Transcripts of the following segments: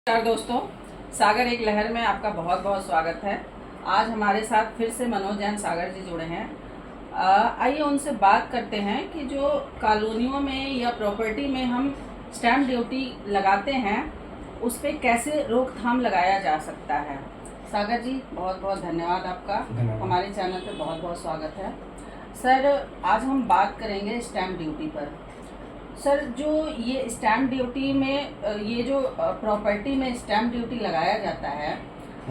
नमस्कार दोस्तों, सागर एक लहर में आपका बहुत बहुत स्वागत है। आज हमारे साथ फिर से मनोज जैन सागर जी जुड़े हैं। आइए उनसे बात करते हैं कि जो कॉलोनियों में या प्रॉपर्टी में हम स्टैम्प ड्यूटी लगाते हैं उस पर कैसे रोकथाम लगाया जा सकता है। सागर जी, बहुत बहुत धन्यवाद आपका। हमारे चैनल पे बहुत बहुत स्वागत है। सर, आज हम बात करेंगे स्टैम्प ड्यूटी पर। सर, जो ये स्टैम्प ड्यूटी में ये जो प्रॉपर्टी में स्टैम्प ड्यूटी लगाया जाता है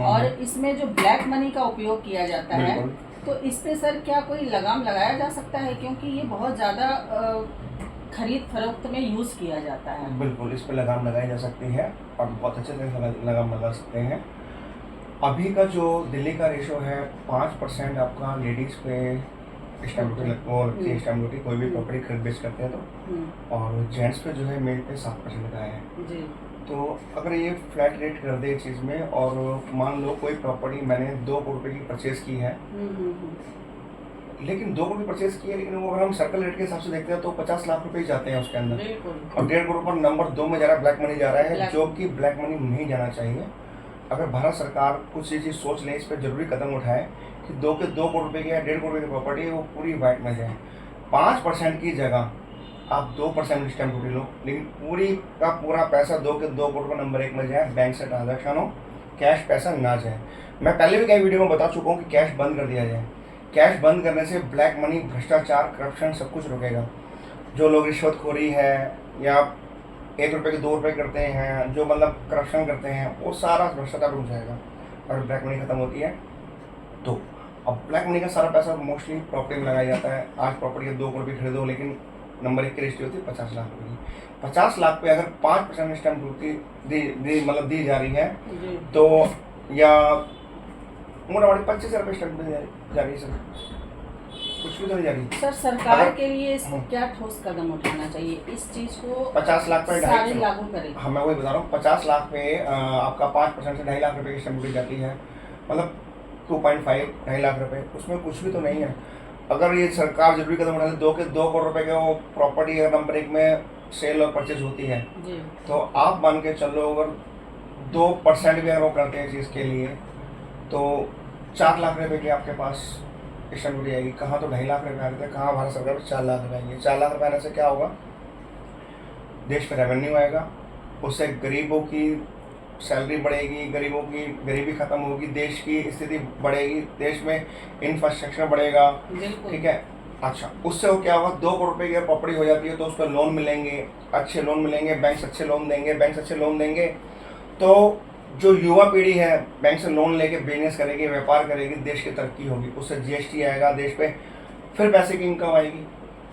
और इसमें जो ब्लैक मनी का उपयोग किया जाता है, तो इस पे सर क्या कोई लगाम लगाया जा सकता है? क्योंकि ये बहुत ज़्यादा खरीद फरोख्त में यूज़ किया जाता है। बिल्कुल, इस पे लगाम लगाई जा सकती है और बहुत अच्छे से लगाम लगा सकते हैं। अभी का जो दिल्ली का रेशो है 5% आपका लेडीज़ पे स्टैम्प ड्यूटी और स्टैम्प ड्यूटी कोई भी प्रॉपर्टी खरीद बेच करते हैं तो, और जेंट्स पे जो है मेल पे 7% लगाया है जी। तो अगर ये फ्लैट रेट कर दे चीज़ में, और मान लो कोई प्रॉपर्टी मैंने 2 करोड़ रुपये की परचेज की है, लेकिन 2 करोड़ की परचेज की है, लेकिन वो अगर हम सर्कल रेट के हिसाब से देखते हैं तो 50 लाख रुपए ही जाते हैं उसके अंदर, और 1.5 करोड़ पर नंबर 2 में जा रहा है, ब्लैक मनी जा रहा है, जो कि ब्लैक मनी नहीं जाना चाहिए। अगर भारत सरकार कुछ ये चीज़ सोच ले, इस पर जरूरी कदम उठाए कि 2 करोड़ रुपए की या 1.5 करोड़ की प्रॉपर्टी है वो पूरी वाइट में जाए। 5% की जगह आप 2% स्टैम्प ड्यूटी लो, लेकिन पूरी का पूरा पैसा 2 करोड़ का नंबर 1 में जाए, बैंक से ट्रांजैक्शन हो, कैश पैसा ना जाए। मैं पहले भी कई वीडियो में बता चुका हूँ कि कैश बंद कर दिया जाए। कैश बंद करने से ब्लैक मनी, भ्रष्टाचार, करप्शन सब कुछ रुकेगा। जो लोग रिश्वतखोरी है या 1 रुपये के 2 रुपये करते हैं, जो मतलब करप्शन करते हैं, वो सारा भ्रष्टाचार रुक जाएगा और ब्लैक मनी खत्म होती है। तो अब ब्लैक मनी का सारा पैसा मोस्टली प्रॉपर्टी में लगाया जाता है। आज प्रॉपर्टी 2 करोड़ की खरीदो, लेकिन नंबर 1 की रजिस्ट्री होती है 50 लाख रुपये की। 50 लाख पे अगर 5% स्टैम्प ड्यूटी मतलब दी जा रही है, तो या मोटामोटी 25,000 रुपये स्टैम्प ड्यूटी जा रही है सर, कुछ भी तो नहीं जा रही। सर, सरकार के लिए इसको क्या ठोस कदम उठाना चाहिए? इस चीज को 50 लाख पे सारे लागू करें। हाँ, मैं वही बता रहा हूँ। 50 लाख पे आपका 5% से 2.5 लाख रुपए की स्टैम्प ड्यूटी जाती है, मतलब 2.5 2.5 लाख रुपए, उसमें कुछ भी तो नहीं है। अगर ये सरकार जरूरी कदम उठाती, 2 करोड़ रुपए के वो प्रॉपर्टी अगर नंबर 1 में सेल और परचेज होती है जी, तो आप मान के चलो अगर 2% भी अगर वो करते हैं चीज़ के लिए, तो 4 लाख रुपए की आपके पास स्टैम्प ड्यूटी आएगी। कहाँ तो 2.5 लाख रुपए आ रहे थे, कहाँ भारत सरकार में 4 लाख रुपए आएंगे। 4 लाख रुपए आने से क्या होगा? देश पे रेवेन्यू आएगा, उससे गरीबों की सैलरी बढ़ेगी, गरीबों की गरीबी खत्म होगी, देश की स्थिति बढ़ेगी, देश में इंफ्रास्ट्रक्चर बढ़ेगा, ठीक है। अच्छा, उससे वो क्या होगा? 2 करोड़ रुपए की प्रॉपर्टी हो जाती है तो उस पर लोन मिलेंगे, अच्छे लोन मिलेंगे, बैंक अच्छे लोन देंगे, बैंक अच्छे लोन देंगे, तो जो युवा पीढ़ी है बैंक से लोन लेके बिजनेस करेगी, व्यापार करेगी, देश की तरक्की होगी, उससे जीएसटी आएगा देश पे, फिर पैसे की इनकम आएगी।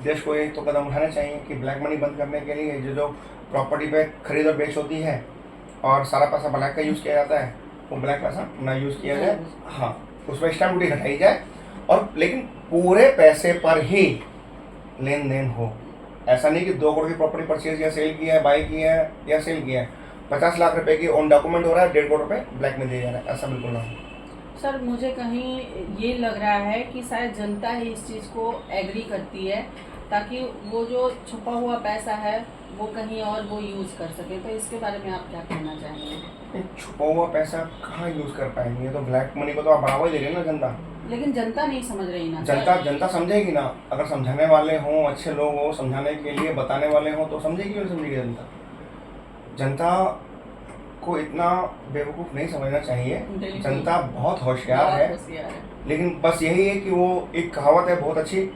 देश को एक तो कदम उठाने चाहिए कि ब्लैक मनी बंद करने के लिए जो प्रॉपर्टी पे खरीद और बेच होती है और सारा पैसा ब्लैक का यूज़ किया जाता है, वो ब्लैक पैसा ना यूज़ किया जाए। हाँ, उस पर स्टैम्प ड्यूटी घटाई जाए, और लेकिन पूरे पैसे पर ही लेन देन हो। ऐसा नहीं कि 2 करोड़ की प्रॉपर्टी परचेज या सेल किया है, बाई किया है या सेल किया है, 50 लाख रुपए की ऑन डॉक्यूमेंट हो रहा है, 1.5 करोड़ रुपए ब्लैक में दिया जा रहा है, ऐसा बिल्कुल ना हो। सर, मुझे कहीं ये लग रहा है कि शायद जनता ही इस चीज़ को एग्री करती है ताकि वो जो छुपा हुआ पैसा है वो कहीं और वो यूज़ कर सके। तो इसके बारे में आप क्या कहना चाहेंगे? छुपा हुआ पैसा कहाँ यूज़ कर पाएंगे? तो ब्लैक मनी को तो आप बढ़ावा दे रहे हैं ना जनता। लेकिन जनता नहीं समझ रही ना। जनता समझेगी ना, अगर समझाने वाले हों, अच्छे लोग हों, समझाने के लिए बताने वाले हों, तो समझेगी और समझेगी जनता। जनता को इतना बेवकूफ़ नहीं समझना चाहिए। जनता बहुत होशियार है, लेकिन बस यही है कि वो एक कहावत है बहुत अच्छी,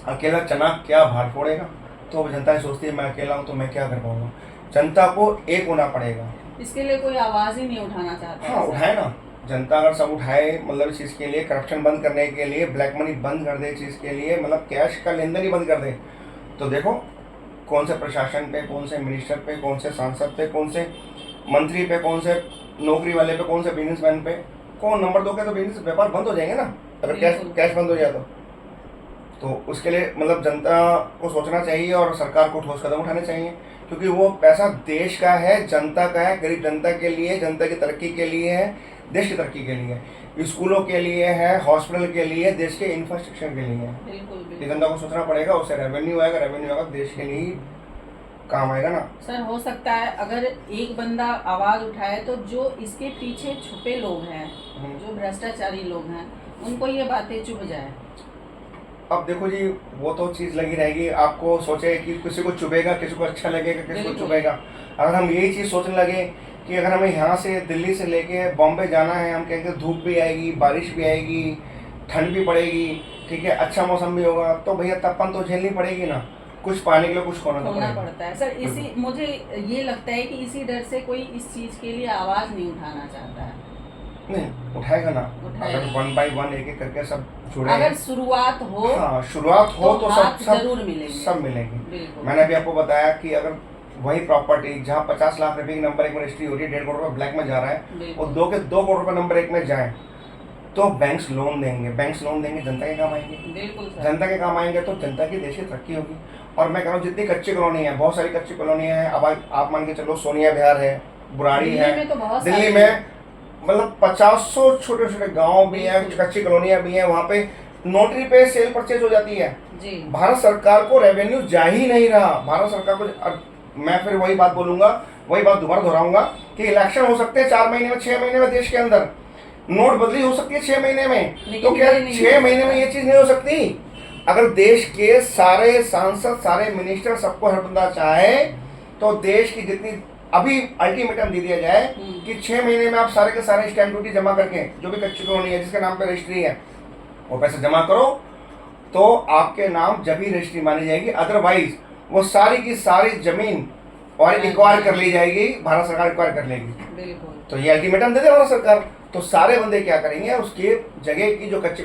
अकेला चना क्या भार फोड़ेगा। तो जनता सोचती है मैं अकेला हूँ तो मैं क्या कर पाऊंगा। जनता को एक होना पड़ेगा। इसके लिए कोई आवाज़ ही नहीं उठाना चाहता। हाँ, उठाए ना। जनता अगर सब उठाए, मतलब इस चीज़ के लिए, करप्शन बंद करने के लिए, ब्लैक मनी बंद कर दे चीज़ के लिए, मतलब कैश का लेन देन ही बंद कर दे, तो देखो कौन से प्रशासन पे, कौन से मिनिस्टर पे, कौन से सांसद पे, कौन से मंत्री पे, कौन से नौकरी वाले पे, कौन से बिजनेसमैन पे कौन नंबर दोगे तो बिजनेस व्यापार बंद हो जाएंगे ना, अगर कैश बंद हो जाए तो उसके लिए मतलब जनता को सोचना चाहिए और सरकार को ठोस कदम उठाने चाहिए, क्योंकि वो पैसा देश का है, जनता का है, गरीब जनता के लिए, जनता की तरक्की के लिए है, देश की तरक्की के लिए, स्कूलों के लिए है, हॉस्पिटल के लिए, देश के इंफ्रास्ट्रक्चर के लिए है। ये जनता को सोचना पड़ेगा, उससे रेवेन्यू आएगा, रेवेन्यू आएगा, देश के लिए काम आएगा ना। सर हो सकता है अगर एक बंदा आवाज उठाए तो जो इसके पीछे छुपे लोग हैं, जो भ्रष्टाचारी लोग हैं, उनको ये बातें चुभ जाए। अब देखो जी, वो तो चीज़ लगी रहेगी, आपको सोचे कि किसी को चुभेगा, किसी को अच्छा लगेगा, किसी को बिल्कुल। चुभेगा। अगर हम यही चीज़ सोचने लगे कि अगर हमें यहाँ से दिल्ली से लेके बॉम्बे जाना है, हम कहेंगे धूप भी आएगी, बारिश भी आएगी, ठंड भी पड़ेगी, ठीक है, अच्छा मौसम भी होगा, तो भैया तपन तो झेलनी पड़ेगी ना, कुछ पाने के लिए कुछ खोना तो होना पड़ेगा। पड़ता है सर। इसी मुझे ये लगता है कि इसी डर से कोई इस चीज के लिए आवाज नहीं उठाना चाहता है। नहीं उठाएगा ना, उठाएगा। अगर 1 बाय 1 एक एक करके सब जुड़े अगर हैं। शुरुआत हो, हाँ, शुरुआत हो तो हाथ सब जरूर मिलेंगे। सब मिलेंगे। बिल्कुल। मैंने अभी आपको बताया कि अगर वही प्रॉपर्टी जहाँ 50 लाख रुपए की नंबर एक में रजिस्ट्री हो रही है, 1.5 करोड़ रुपए ब्लैक में जा रहा है, बिल्कुल। और 2 करोड़ रुपए नंबर एक में जाए, तो बैंक्स लोन देंगे। बैंक्स लोन देंगे, जनता के काम आएंगे। बिल्कुल सर। जनता के काम आएंगे तो जनता की देश की तरक्की होगी। और मैं कह रहा हूँ जितनी कच्ची कॉलोनी है, बहुत सारी कच्ची कॉलोनियाँ हैं। अब आप मान के चलो, सोनिया विहार है, बुराड़ी दिल्ली है, में तो बहुत दिल्ली सारी में मतलब 50 छोटे छोटे गांव भी हैं, बिल्कुल। कच्ची कॉलोनियाँ भी हैं, वहाँ पे नोटरी पे सेल परचेज हो जाती है। जी। भारत सरकार को रेवेन्यू जा ही नहीं रहा। भारत सरकार को मैं फिर वही बात बोलूंगा, वही बात दोबारा दोहराऊंगा कि इलेक्शन हो सकते हैं 4 महीने में, 6 महीने में देश के अंदर, नोटबंदी हो सकती है 6 महीने में, लेकिन तो क्या ये नहीं 6 हो महीने में सकता। ये चीज नहीं हो सकती? अगर देश के सारे सांसद, सारे मिनिस्टर, सबको हर बंदा चाहे तो देश की जितनी अभी अल्टीमेटम दे दिया जाए कि 6 महीने में आप सारे के सारे स्टैंप ड्यूटी जमा करके, जो भी कच्ची कॉलोनी है जिसके नाम पे रजिस्ट्री है, वो पैसे जमा करो, तो आपके नाम जब ही रजिस्ट्री मानी जाएगी। अदरवाइज वो सारी की सारी जमीन और एक्वायर कर ली जाएगी, भारत सरकार एक्वायर कर लेगी। बिल्कुल। तो ये अल्टीमेटम दे दे भारत सरकार, तो सारे बंदे क्या करेंगे, उसके जगह की जो कच्ची